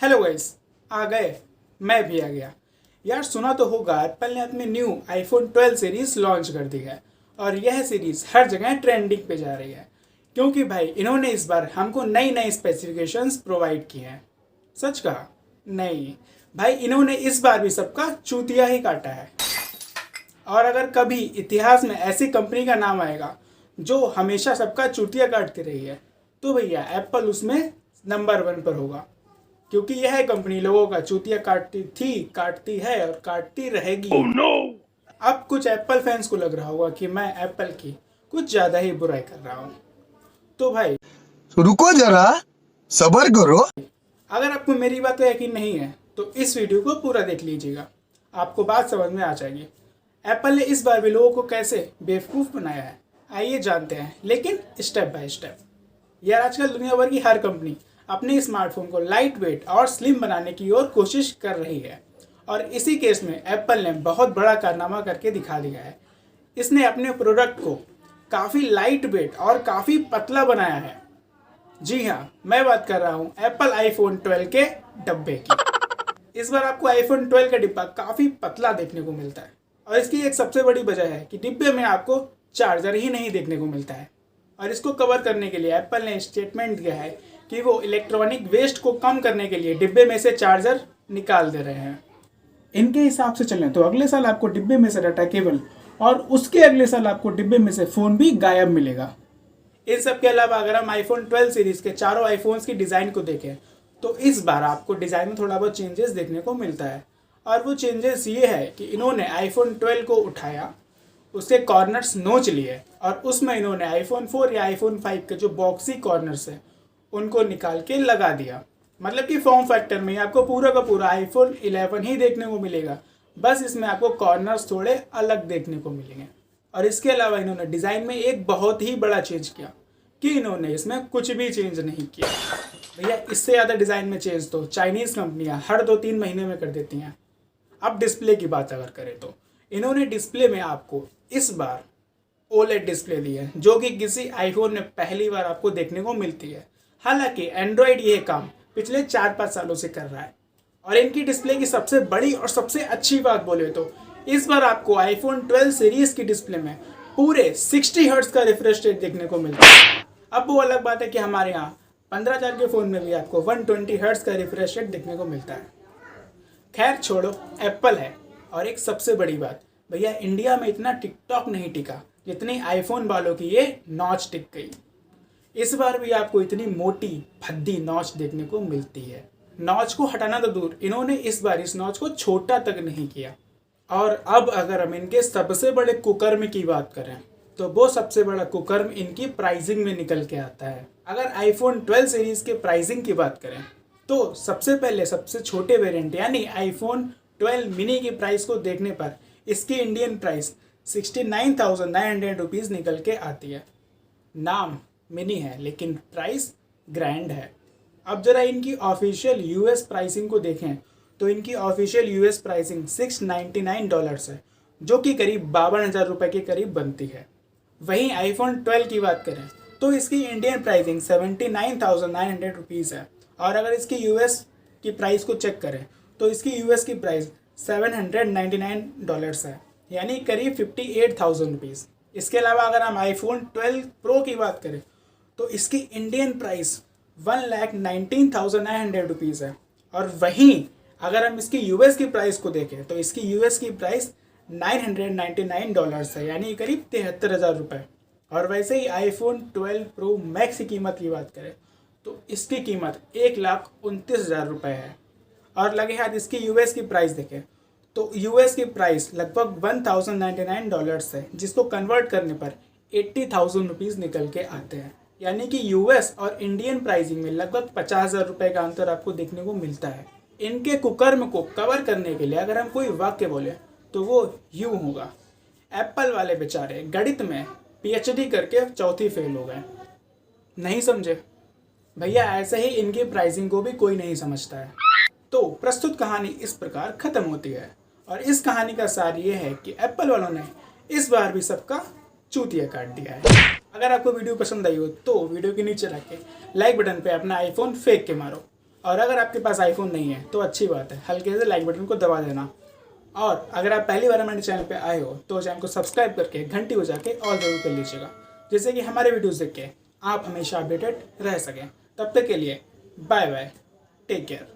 Hello guys, आ गए। मैं भी आ गया। यार सुना तो होगा, एप्पल ने अपनी न्यू आईफोन 12 सीरीज लॉन्च कर दी है और यह सीरीज हर जगह ट्रेंडिंग पे जा रही है क्योंकि भाई इन्होंने इस बार हमको नई नई स्पेसिफिकेशंस प्रोवाइड की हैं। सच कहा? नहीं भाई, इन्होंने इस बार भी सबका चूतिया ही काटा है। और अगर कभी इतिहास में ऐसी कंपनी का नाम आएगा जो हमेशा सबका चूतिया काटती रही है तो भैया एप्पल उसमें नंबर 1 पर होगा, क्योंकि यह कंपनी लोगों का चूतिया काटती थी, काटती है और काटती रहेगी। oh, no! अब कुछ एप्पल फैंस को लग रहा होगा कि मैं एप्पल की कुछ ज़्यादा ही बुराई कर रहा हूँ, तो भाई रुको जरा, सब्र करो। अगर आपको मेरी बात का यकीन नहीं है तो इस वीडियो को पूरा देख लीजिएगा, आपको बात समझ में आ जाएगी। एप्पल ने इस बार भी लोगों को कैसे बेवकूफ़ बनाया है, आइए जानते हैं, लेकिन स्टेप बाय स्टेप। यार आजकल दुनिया भर की हर कंपनी अपने स्मार्टफोन को लाइट वेट और स्लिम बनाने की ओर कोशिश कर रही है और इसी केस में एप्पल ने बहुत बड़ा कारनामा करके दिखा दिया है। इसने अपने प्रोडक्ट को काफ़ी लाइट वेट और काफ़ी पतला बनाया है। जी हाँ, मैं बात कर रहा हूँ एप्पल आईफोन 12 के डब्बे की। इस बार आपको आईफोन 12 का डिब्बा काफ़ी पतला देखने को मिलता है और इसकी एक सबसे बड़ी वजह है कि डिब्बे में आपको चार्जर ही नहीं देखने को मिलता है। और इसको कवर करने के लिए एप्पल ने स्टेटमेंट दिया है कि वो इलेक्ट्रॉनिक वेस्ट को कम करने के लिए डिब्बे में से चार्जर निकाल दे रहे हैं। इनके हिसाब से चलें तो अगले साल आपको डिब्बे में से डाटा केबल और उसके अगले साल आपको डिब्बे में से फ़ोन भी गायब मिलेगा। इन सब के अलावा अगर हम आईफोन 12 सीरीज़ के चारों आईफोन्स की डिज़ाइन को देखें तो इस बार आपको डिज़ाइन में थोड़ा बहुत चेंजेस देखने को मिलता है। और वो चेंजेस ये है कि इन्होंने आईफोन 12 को उठाया, उसके कॉर्नर्स नोच लिए और उसमें इन्होंने आईफोन 4 या आईफोन 5 के जो बॉक्सी कॉर्नर्स हैं उनको निकाल के लगा दिया। मतलब कि फॉर्म फैक्टर में आपको पूरा का पूरा आईफोन 11 ही देखने को मिलेगा, बस इसमें आपको कॉर्नर्स थोड़े अलग देखने को मिलेंगे। और इसके अलावा इन्होंने डिज़ाइन में एक बहुत ही बड़ा चेंज किया कि इन्होंने इसमें कुछ भी चेंज नहीं किया। भैया इससे ज़्यादा डिज़ाइन में चेंज तो चाइनीज़ कंपनियाँ हर 2-3 महीने में कर देती हैं। अब डिस्प्ले की बात अगर करें तो इन्होंने डिस्प्ले में आपको इस बार ओलेड डिस्प्ले दी है, जो कि किसी आईफोन में पहली बार आपको देखने को मिलती है। हालांकि एंड्रॉयड ये काम पिछले 4-5 सालों से कर रहा है। और इनकी डिस्प्ले की सबसे बड़ी और सबसे अच्छी बात बोले तो इस बार आपको आईफोन 12 सीरीज़ की डिस्प्ले में पूरे 60 हर्ट्ज का रिफ्रेश रेट देखने को मिलता है। अब वो अलग बात है कि हमारे यहाँ 15,000 के फ़ोन में भी आपको 120 हर्ट्ज का रिफ्रेश रेट देखने को मिलता है। खैर छोड़ो, एप्पल है। और एक सबसे बड़ी बात, भैया इंडिया में इतना टिकटॉक नहीं टिका जितनी आईफोन वालों की ये नॉच टिक गई। इस बार भी आपको इतनी मोटी भद्दी नॉच देखने को मिलती है। नॉच को हटाना तो दूर, इन्होंने इस बार इस नॉच को छोटा तक नहीं किया। और अब अगर हम इनके सबसे बड़े कुकर्म की बात करें तो वो सबसे बड़ा कुकर्म इनकी प्राइसिंग में निकल के आता है। अगर आईफोन 12 सीरीज़ के प्राइसिंग की बात करें तो सबसे पहले सबसे छोटे वेरिएंट यानी आईफोन 12 मिनी की प्राइस को देखने पर इसकी इंडियन प्राइस 69,900 रुपीज़ निकल के आती है। नाम मिनी है लेकिन प्राइस ग्रैंड है। अब जरा इनकी ऑफिशियल यूएस प्राइसिंग को देखें तो इनकी ऑफिशियल यूएस प्राइसिंग $699 है, जो कि करीब 52,000 रुपये के करीब बनती है। वहीं आईफोन 12 की बात करें तो इसकी इंडियन प्राइसिंग 79,900 रुपीज़ है और अगर इसकी यूएस की प्राइस को चेक करें तो इसकी यूएस की प्राइस $799 है, यानी करीब 58,000 रुपीज़। इसके अलावा अगर हम आईफोन 12 प्रो की बात करें तो इसकी इंडियन प्राइस 1,19,900 रुपीज़ है और वहीं अगर हम इसकी यूएस की प्राइस को देखें तो इसकी यूएस की प्राइस $999 है, यानी करीब 73,000 रुपये। और वैसे ही आईफोन 12 प्रो मैक्स की कीमत की बात करें तो इसकी कीमत 1,29,000 रुपये है। और लगे हाथ इसकी यूएस की प्राइस देखें तो यूएस की प्राइस लगभग $1,099 है, जिसको कन्वर्ट करने पर 80,000 रुपीज़ निकल के आते हैं। यानी कि यूएस और इंडियन प्राइसिंग में लगभग 50,000 रुपये का अंतर आपको देखने को मिलता है। इनके कुकर्म को कवर करने के लिए अगर हम कोई वाक्य बोले तो वो यूँ होगा, एप्पल वाले बेचारे गणित में पीएचडी करके चौथी फेल हो गए। नहीं समझे भैया? ऐसे ही इनकी प्राइसिंग को भी कोई नहीं समझता है। तो प्रस्तुत कहानी इस प्रकार ख़त्म होती है और इस कहानी का सार ये है कि एप्पल वालों ने इस बार भी सबका चूतिया काट दिया है। अगर आपको वीडियो पसंद आई हो तो वीडियो के नीचे रख के लाइक बटन पे अपना आईफोन फेंक के मारो और अगर आपके पास आईफोन नहीं है तो अच्छी बात है, हल्के से लाइक बटन को दबा देना। और अगर आप पहली बार हमारे चैनल पे आए हो तो चैनल को सब्सक्राइब करके घंटी बजा के ऑल जरूर कर लीजिएगा, जिससे कि हमारे वीडियोस देख के आप हमेशा अपडेटेड रह सकें। तब तक के लिए बाय बाय, टेक केयर।